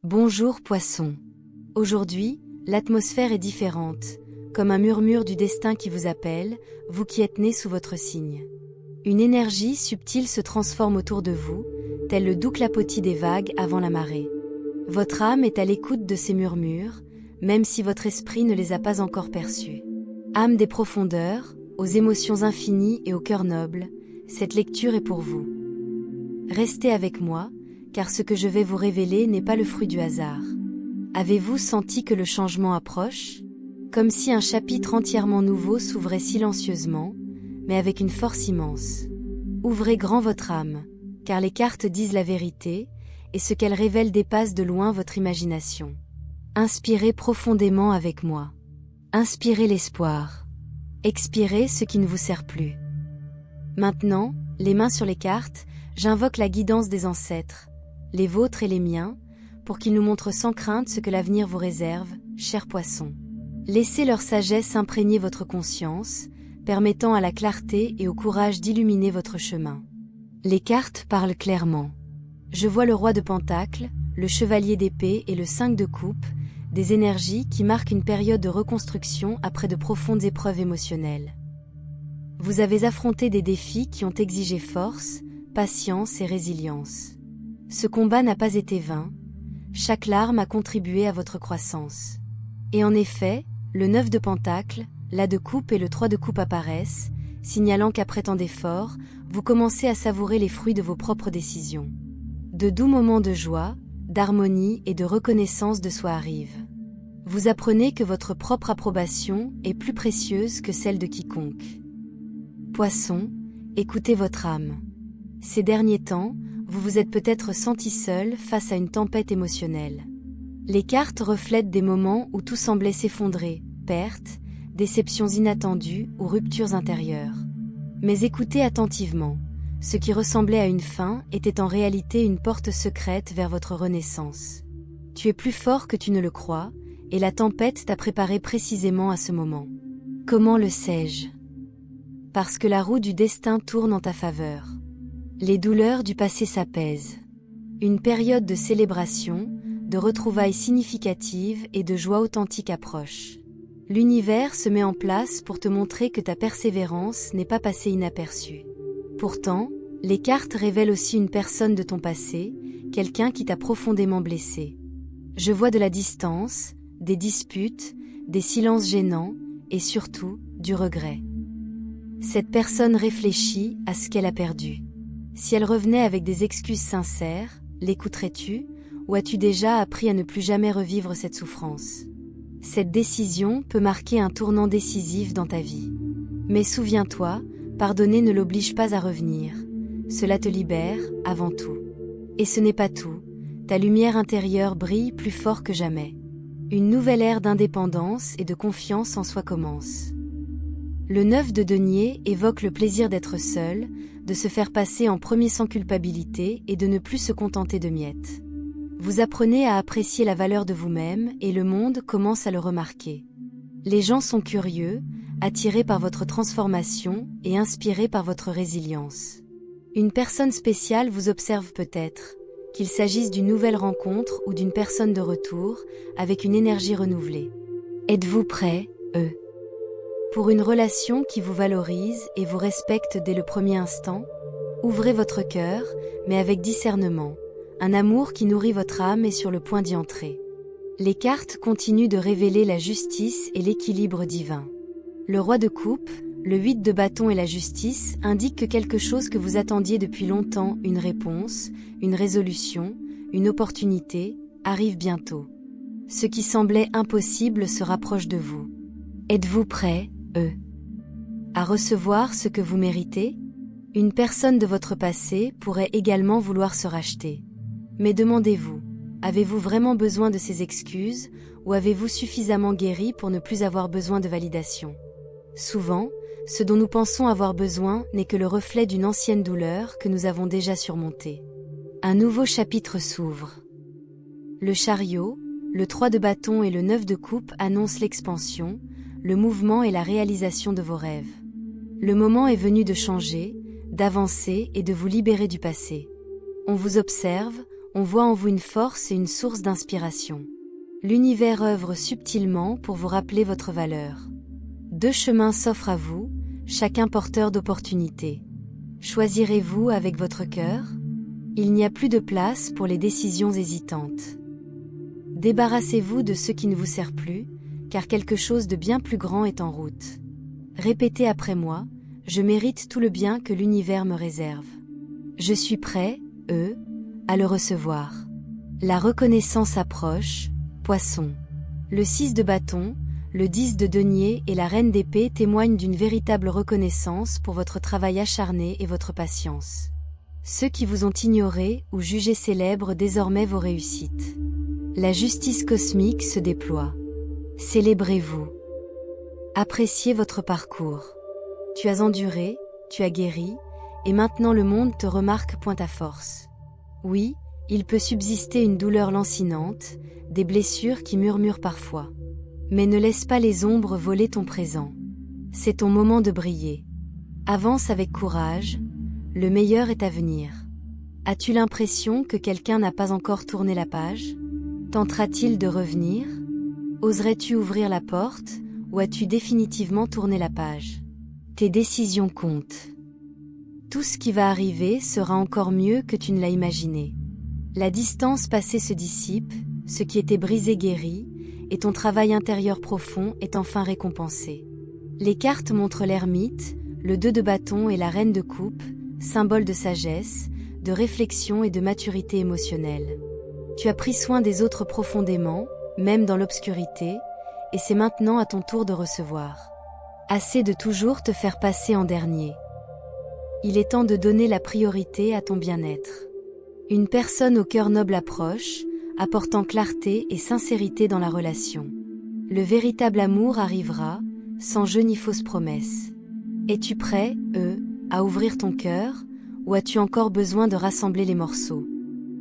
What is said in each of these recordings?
Bonjour Poisson. Aujourd'hui, l'atmosphère est différente, comme un murmure du destin qui vous appelle, vous qui êtes né sous votre signe. Une énergie subtile se transforme autour de vous, tel le doux clapotis des vagues avant la marée. Votre âme est à l'écoute de ces murmures, même si votre esprit ne les a pas encore perçus. Âme des profondeurs, aux émotions infinies et au cœur noble, cette lecture est pour vous. Restez avec moi, car ce que je vais vous révéler n'est pas le fruit du hasard. Avez-vous senti que le changement approche? Comme si un chapitre entièrement nouveau s'ouvrait silencieusement, mais avec une force immense. Ouvrez grand votre âme, car les cartes disent la vérité, et ce qu'elles révèlent dépasse de loin votre imagination. Inspirez profondément avec moi. Inspirez l'espoir. Expirez ce qui ne vous sert plus. Maintenant, les mains sur les cartes, j'invoque la guidance des ancêtres, les vôtres et les miens, pour qu'ils nous montrent sans crainte ce que l'avenir vous réserve, chers poissons. Laissez leur sagesse imprégner votre conscience, permettant à la clarté et au courage d'illuminer votre chemin. Les cartes parlent clairement. Je vois le roi de Pentacles, le chevalier d'épée et le 5 de coupe, des énergies qui marquent une période de reconstruction après de profondes épreuves émotionnelles. Vous avez affronté des défis qui ont exigé force, patience et résilience. Ce combat n'a pas été vain, chaque larme a contribué à votre croissance. Et en effet, le 9 de Pentacles, la de coupe et le 3 de coupe apparaissent, signalant qu'après tant d'efforts, vous commencez à savourer les fruits de vos propres décisions. De doux moments de joie, d'harmonie et de reconnaissance de soi arrivent. Vous apprenez que votre propre approbation est plus précieuse que celle de quiconque. Poisson, écoutez votre âme. Ces derniers temps, vous vous êtes peut-être senti seul face à une tempête émotionnelle. Les cartes reflètent des moments où tout semblait s'effondrer, pertes, déceptions inattendues ou ruptures intérieures. Mais écoutez attentivement, ce qui ressemblait à une fin était en réalité une porte secrète vers votre renaissance. Tu es plus fort que tu ne le crois, et la tempête t'a préparé précisément à ce moment. Comment le sais-je? Parce que la roue du destin tourne en ta faveur. Les douleurs du passé s'apaisent. Une période de célébration, de retrouvailles significatives et de joie authentique approche. L'univers se met en place pour te montrer que ta persévérance n'est pas passée inaperçue. Pourtant, les cartes révèlent aussi une personne de ton passé, quelqu'un qui t'a profondément blessé. Je vois de la distance, des disputes, des silences gênants, et surtout, du regret. Cette personne réfléchit à ce qu'elle a perdu. Si elle revenait avec des excuses sincères, l'écouterais-tu, ou as-tu déjà appris à ne plus jamais revivre cette souffrance? Cette décision peut marquer un tournant décisif dans ta vie. Mais souviens-toi, pardonner ne l'oblige pas à revenir. Cela te libère, avant tout. Et ce n'est pas tout, ta lumière intérieure brille plus fort que jamais. Une nouvelle ère d'indépendance et de confiance en soi commence. Le 9 de denier évoque le plaisir d'être seul, de se faire passer en premier sans culpabilité et de ne plus se contenter de miettes. Vous apprenez à apprécier la valeur de vous-même et le monde commence à le remarquer. Les gens sont curieux, attirés par votre transformation et inspirés par votre résilience. Une personne spéciale vous observe peut-être, qu'il s'agisse d'une nouvelle rencontre ou d'une personne de retour, avec une énergie renouvelée. Êtes-vous prêts, pour une relation qui vous valorise et vous respecte dès le premier instant? Ouvrez votre cœur, mais avec discernement. Un amour qui nourrit votre âme est sur le point d'y entrer. Les cartes continuent de révéler la justice et l'équilibre divin. Le roi de coupe, le 8 de bâton et la justice indiquent que quelque chose que vous attendiez depuis longtemps, une réponse, une résolution, une opportunité, arrive bientôt. Ce qui semblait impossible se rapproche de vous. Êtes-vous prêts, à recevoir ce que vous méritez? Une personne de votre passé pourrait également vouloir se racheter. Mais demandez-vous, avez-vous vraiment besoin de ces excuses, ou avez-vous suffisamment guéri pour ne plus avoir besoin de validation? Souvent, ce dont nous pensons avoir besoin n'est que le reflet d'une ancienne douleur que nous avons déjà surmontée. Un nouveau chapitre s'ouvre. Le chariot, le 3 de bâton et le 9 de coupe annoncent l'expansion, le mouvement et la réalisation de vos rêves. Le moment est venu de changer, d'avancer et de vous libérer du passé. On vous observe, On voit en vous une force et une source d'inspiration. L'univers œuvre subtilement pour vous rappeler votre valeur. 2 chemins s'offrent à vous, chacun porteur d'opportunités. Choisirez-vous avec votre cœur? Il n'y a plus de place pour les décisions hésitantes. Débarrassez-vous de ce qui ne vous sert plus, car quelque chose de bien plus grand est en route. Répétez après moi, je mérite tout le bien que l'univers me réserve. Je suis prêt, à le recevoir. La reconnaissance approche, Poisson. Le 6 de bâton, le 10 de denier et la reine d'épée témoignent d'une véritable reconnaissance pour votre travail acharné et votre patience. Ceux qui vous ont ignoré ou jugé célèbres désormais vos réussites. La justice cosmique se déploie. Célébrez-vous. Appréciez votre parcours. Tu as enduré, tu as guéri, et maintenant le monde te remarque point à force. Oui, il peut subsister une douleur lancinante, des blessures qui murmurent parfois. Mais ne laisse pas les ombres voler ton présent. C'est ton moment de briller. Avance avec courage, le meilleur est à venir. As-tu l'impression que quelqu'un n'a pas encore tourné la page? Tentera-t-il de revenir? Oserais-tu ouvrir la porte, ou as-tu définitivement tourné la page? Tes décisions comptent. Tout ce qui va arriver sera encore mieux que tu ne l'as imaginé. La distance passée se dissipe, ce qui était brisé guérit, et ton travail intérieur profond est enfin récompensé. Les cartes montrent l'ermite, le 2 de bâton et la reine de coupe, symbole de sagesse, de réflexion et de maturité émotionnelle. Tu as pris soin des autres profondément, même dans l'obscurité, et c'est maintenant à ton tour de recevoir. Assez de toujours te faire passer en dernier. Il est temps de donner la priorité à ton bien-être. Une personne au cœur noble approche, apportant clarté et sincérité dans la relation. Le véritable amour arrivera, sans jeu ni fausse promesse. Es-tu prêt, à ouvrir ton cœur, ou as-tu encore besoin de rassembler les morceaux?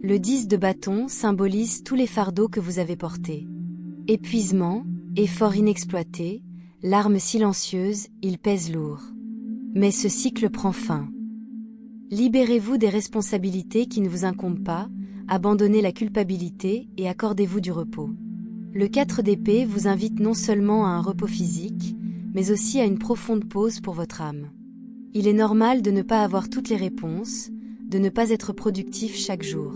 Le 10 de bâton symbolise tous les fardeaux que vous avez portés. Épuisement, effort inexploité, larmes silencieuses, il pèse lourd. Mais ce cycle prend fin. Libérez-vous des responsabilités qui ne vous incombent pas, abandonnez la culpabilité et accordez-vous du repos. Le 4 d'épée vous invite non seulement à un repos physique, mais aussi à une profonde pause pour votre âme. Il est normal de ne pas avoir toutes les réponses, de ne pas être productif chaque jour.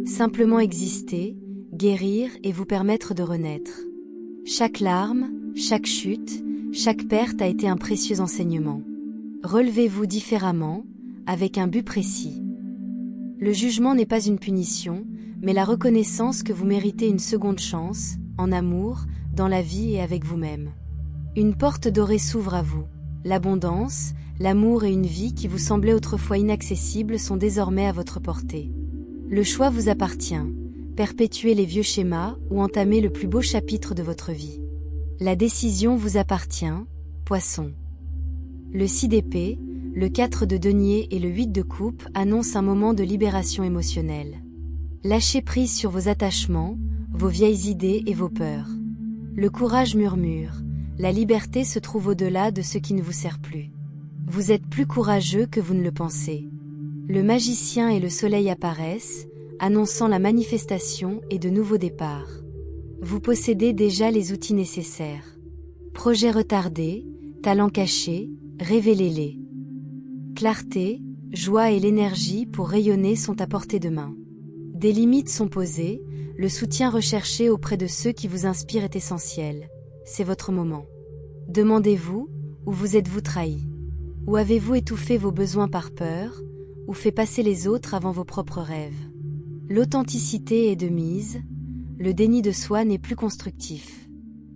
Simplement exister, guérir et vous permettre de renaître. Chaque larme, chaque chute, chaque perte a été un précieux enseignement. Relevez-vous différemment, avec un but précis. Le jugement n'est pas une punition, mais la reconnaissance que vous méritez une seconde chance, en amour, dans la vie et avec vous-même. Une porte dorée s'ouvre à vous. L'abondance, l'amour et une vie qui vous semblaient autrefois inaccessibles sont désormais à votre portée. Le choix vous appartient. Perpétuez les vieux schémas ou entamez le plus beau chapitre de votre vie. La décision vous appartient, Poisson. Le 6 d'épée, le 4 de denier et le 8 de coupe annoncent un moment de libération émotionnelle. Lâchez prise sur vos attachements, vos vieilles idées et vos peurs. Le courage murmure, la liberté se trouve au-delà de ce qui ne vous sert plus. Vous êtes plus courageux que vous ne le pensez. Le magicien et le soleil apparaissent, annonçant la manifestation et de nouveaux départs. Vous possédez déjà les outils nécessaires. Projets retardés, talents cachés, révélez-les. Clarté, joie et l'énergie pour rayonner sont à portée de main. Des limites sont posées, le soutien recherché auprès de ceux qui vous inspirent est essentiel. C'est votre moment. Demandez-vous, où vous êtes-vous trahi? Ou avez-vous étouffé vos besoins par peur, ou fait passer les autres avant vos propres rêves? L'authenticité est de mise, le déni de soi n'est plus constructif.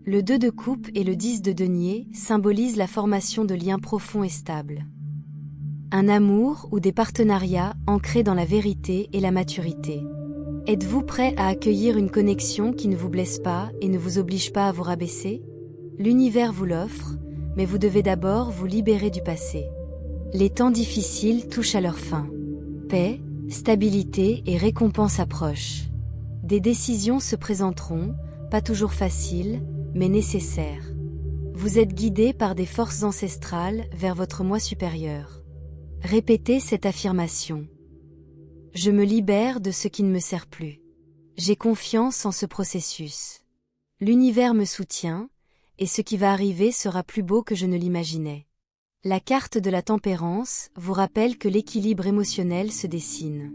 Le 2 de coupe et le 10 de denier symbolisent la formation de liens profonds et stables. Un amour ou des partenariats ancrés dans la vérité et la maturité. Êtes-vous prêt à accueillir une connexion qui ne vous blesse pas et ne vous oblige pas à vous rabaisser? L'univers vous l'offre, mais vous devez d'abord vous libérer du passé. Les temps difficiles touchent à leur fin. Paix, stabilité et récompense approchent. Des décisions se présenteront, pas toujours faciles, mais nécessaires. Vous êtes guidé par des forces ancestrales vers votre moi supérieur. Répétez cette affirmation. Je me libère de ce qui ne me sert plus. J'ai confiance en ce processus. L'univers me soutient, et ce qui va arriver sera plus beau que je ne l'imaginais. La carte de la tempérance vous rappelle que l'équilibre émotionnel se dessine.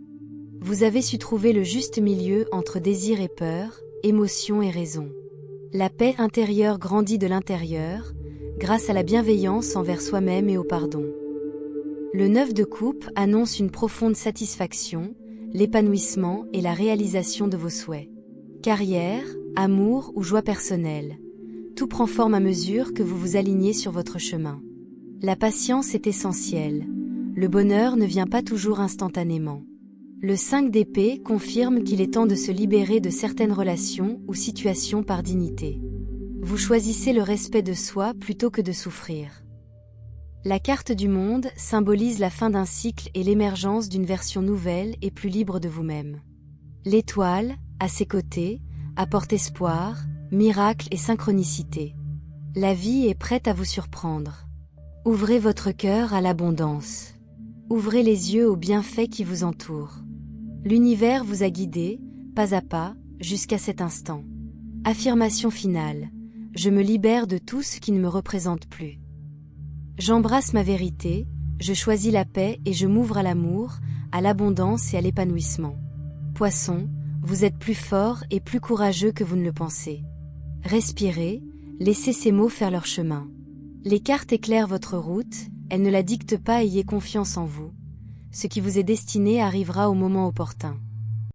Vous avez su trouver le juste milieu entre désir et peur, émotion et raison. La paix intérieure grandit de l'intérieur, grâce à la bienveillance envers soi-même et au pardon. Le 9 de coupe annonce une profonde satisfaction, l'épanouissement et la réalisation de vos souhaits. Carrière, amour ou joie personnelle. Tout prend forme à mesure que vous vous alignez sur votre chemin. La patience est essentielle. Le bonheur ne vient pas toujours instantanément. Le 5 d'épée confirme qu'il est temps de se libérer de certaines relations ou situations par dignité. Vous choisissez le respect de soi plutôt que de souffrir. La carte du monde symbolise la fin d'un cycle et l'émergence d'une version nouvelle et plus libre de vous-même. L'étoile, à ses côtés, apporte espoir, miracle et synchronicité. La vie est prête à vous surprendre. Ouvrez votre cœur à l'abondance. Ouvrez les yeux aux bienfaits qui vous entourent. L'univers vous a guidé, pas à pas, jusqu'à cet instant. Affirmation finale. Je me libère de tout ce qui ne me représente plus. J'embrasse ma vérité, je choisis la paix et je m'ouvre à l'amour, à l'abondance et à l'épanouissement. Poisson, vous êtes plus fort et plus courageux que vous ne le pensez. Respirez, laissez ces mots faire leur chemin. Les cartes éclairent votre route, elles ne la dictent pas, ayez confiance en vous. Ce qui vous est destiné arrivera au moment opportun.